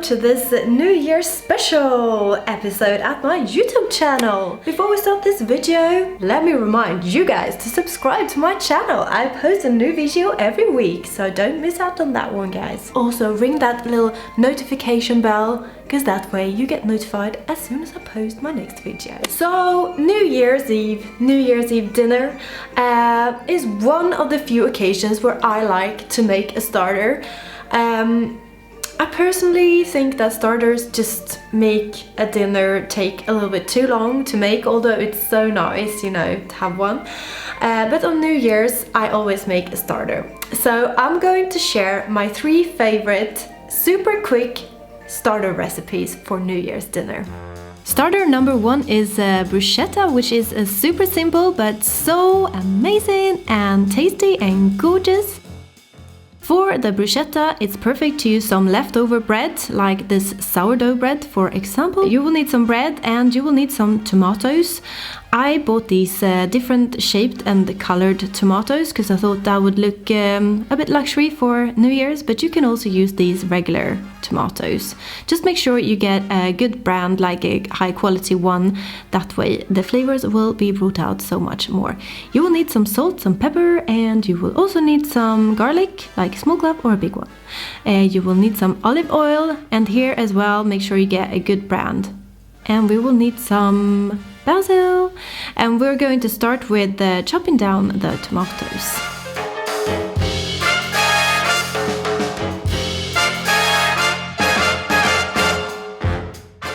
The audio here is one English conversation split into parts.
to this New Year's special episode at my YouTube channel. Before we start this video, let me remind you guys to subscribe to my channel. I post a new video every week, so don't miss out on that one, guys. Also ring that little notification bell, because that way you get notified as soon as I post my next video. So New Year's Eve dinner is one of the few occasions where I like to make a starter. I personally think that starters just make a dinner take a little bit too long to make, although it's so nice, you know, to have one. But on New Year's I always make a starter. So I'm going to share my 3 favorite super quick starter recipes for New Year's dinner. Starter number 1 is bruschetta, which is super simple but so amazing and tasty and gorgeous. For the bruschetta, it's perfect to use some leftover bread, like this sourdough bread, for example. You will need some bread and you will need some tomatoes. I bought these different shaped and colored tomatoes because I thought that would look a bit luxury for New Year's, but you can also use these regular tomatoes. Just make sure you get a good brand, like a high quality one. That way the flavors will be brought out so much more. You will need some salt, some pepper, and you will also need some garlic, like a small clove or a big one. You will need some olive oil, and here as well make sure you get a good brand. And we will need some basil, and we're going to start with chopping down the tomatoes.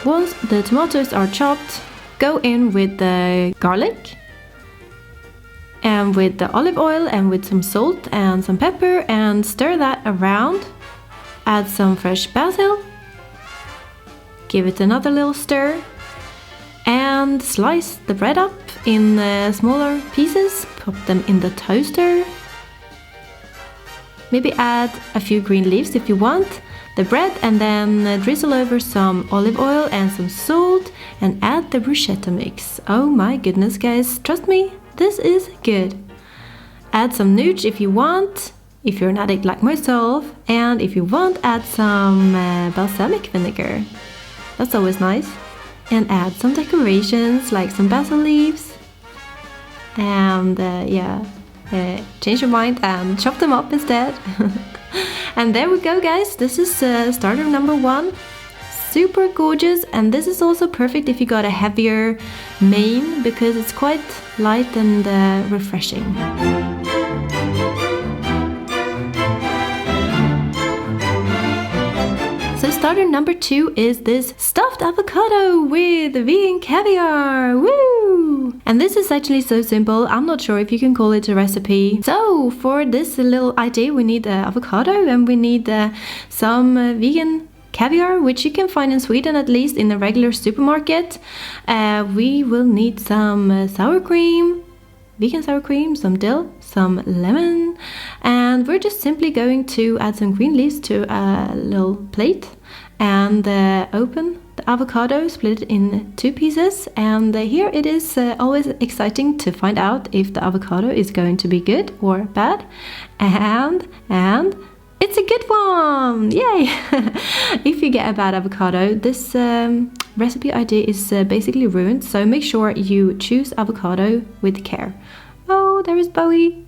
Once the tomatoes are chopped, go in with the garlic and with the olive oil and with some salt and some pepper, and stir that around. Add some fresh basil, give it another little stir, and slice the bread up in smaller pieces. Pop them in the toaster. Maybe add a few green leaves if you want. The bread, and then drizzle over some olive oil and some salt and add the bruschetta mix. Oh my goodness, guys, trust me, this is good. Add some nooch if you want, if you're an addict like myself, and if you want, add some balsamic vinegar. That's always nice. And add some decorations like some basil leaves, and change your mind and chop them up instead. And there we go, guys. This is starter number 1. Super gorgeous, and this is also perfect if you got a heavier main, because it's quite light and refreshing. So starter number 2 is this stuffed avocado with vegan caviar. Woo! And this is actually so simple. I'm not sure if you can call it a recipe. So for this little idea, we need avocado, and we need some vegan caviar, which you can find in Sweden, at least in a regular supermarket. We will need some sour cream, vegan sour cream, some dill, some lemon, and we're just simply going to add some green leaves to a little plate and open the avocado, split it in 2 pieces, and here it is always exciting to find out if the avocado is going to be good or bad, and it's a good one! Yay! If you get a bad avocado, this recipe idea is basically ruined, so make sure you choose avocado with care. Oh, there is Bowie!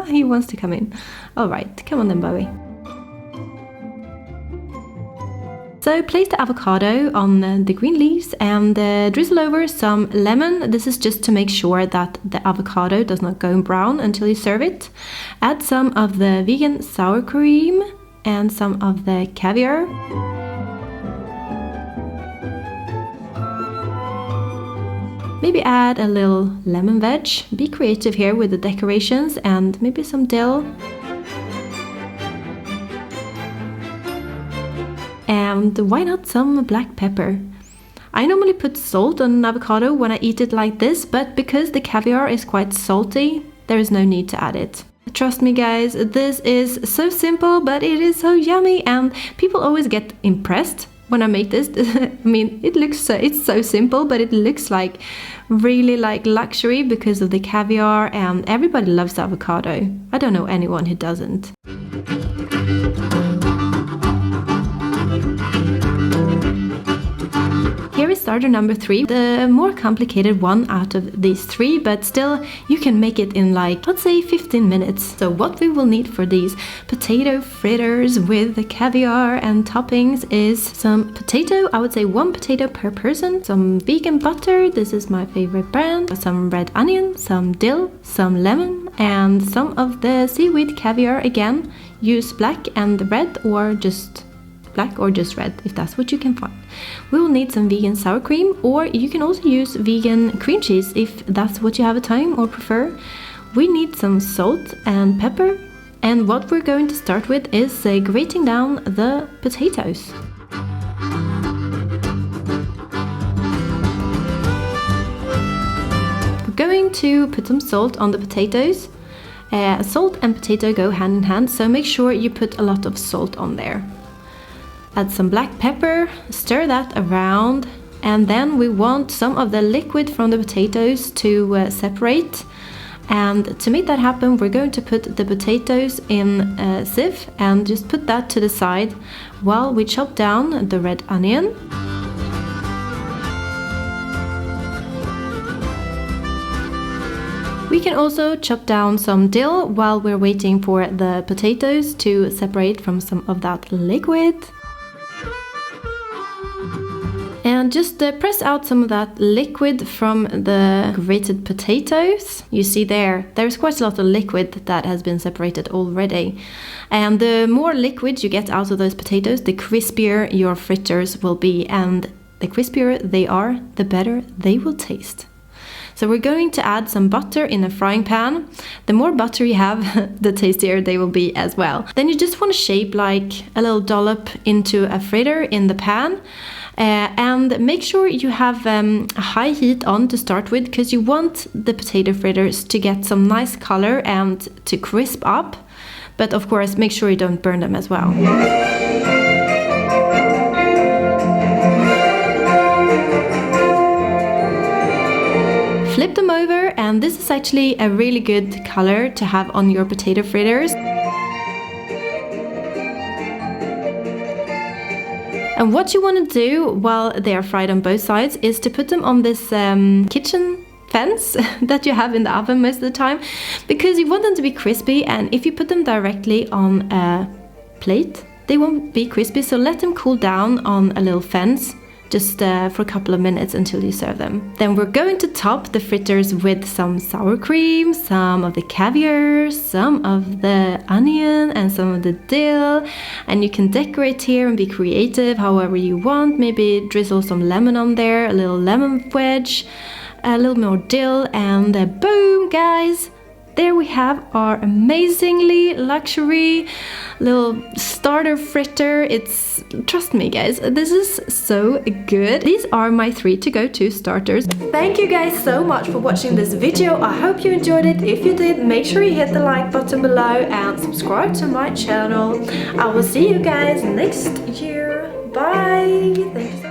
He wants to come in. Alright, come on then, Bowie. So place the avocado on the green leaves and drizzle over some lemon. This is just to make sure that the avocado does not go brown until you serve it. Add some of the vegan sour cream and some of the caviar. Maybe add a little lemon veg. Be creative here with the decorations, and maybe some dill. And why not some black pepper? I normally put salt on an avocado when I eat it like this, but because the caviar is quite salty, there is no need to add it. Trust me, guys, this is so simple, but it is so yummy, and people always get impressed when I make this. I mean, it's so simple, but it looks like really like luxury because of the caviar, and everybody loves avocado. I don't know anyone who doesn't. starter number 3, the more complicated one out of these 3, but still you can make it in like, let's say 15 minutes. So what we will need for these potato fritters with the caviar and toppings is some potato, I would say 1 potato per person, some vegan butter, this is my favorite brand, some red onion, some dill, some lemon, and some of the seaweed caviar again. Use black and red, or just black or just red, if that's what you can find. We will need some vegan sour cream, or you can also use vegan cream cheese if that's what you have a time or prefer. We need some salt and pepper, and what we're going to start with is grating down the potatoes. We're going to put some salt on the potatoes. Salt and potato go hand in hand, so make sure you put a lot of salt on there. Add some black pepper, stir that around, and then we want some of the liquid from the potatoes to separate. And to make that happen, we're going to put the potatoes in a sieve and just put that to the side while we chop down the red onion. We can also chop down some dill while we're waiting for the potatoes to separate from some of that liquid. And just press out some of that liquid from the grated potatoes. You see there's quite a lot of liquid that has been separated already. And the more liquid you get out of those potatoes, the crispier your fritters will be. And the crispier they are, the better they will taste. So we're going to add some butter in a frying pan. The more butter you have, the tastier they will be as well. Then you just want to shape like a little dollop into a fritter in the pan. And make sure you have a high heat on to start with, because you want the potato fritters to get some nice color and to crisp up. But of course, make sure you don't burn them as well. Flip them over, and this is actually a really good color to have on your potato fritters. And what you want to do while they are fried on both sides is to put them on this kitchen fence that you have in the oven most of the time, because you want them to be crispy, and if you put them directly on a plate, they won't be crispy. So let them cool down on a little fence just for a couple of minutes until you serve them. Then we're going to top the fritters with some sour cream, some of the caviar, some of the onion, and some of the dill. And you can decorate here and be creative however you want. Maybe drizzle some lemon on there, a little lemon wedge, a little more dill, and boom, guys! There we have our amazingly luxury little starter fritter. Trust me guys, this is so good. These are my 3 to-go-to starters. Thank you guys so much for watching this video. I hope you enjoyed it. If you did, make sure you hit the like button below and subscribe to my channel. I will see you guys next year. Bye. Thank you so much.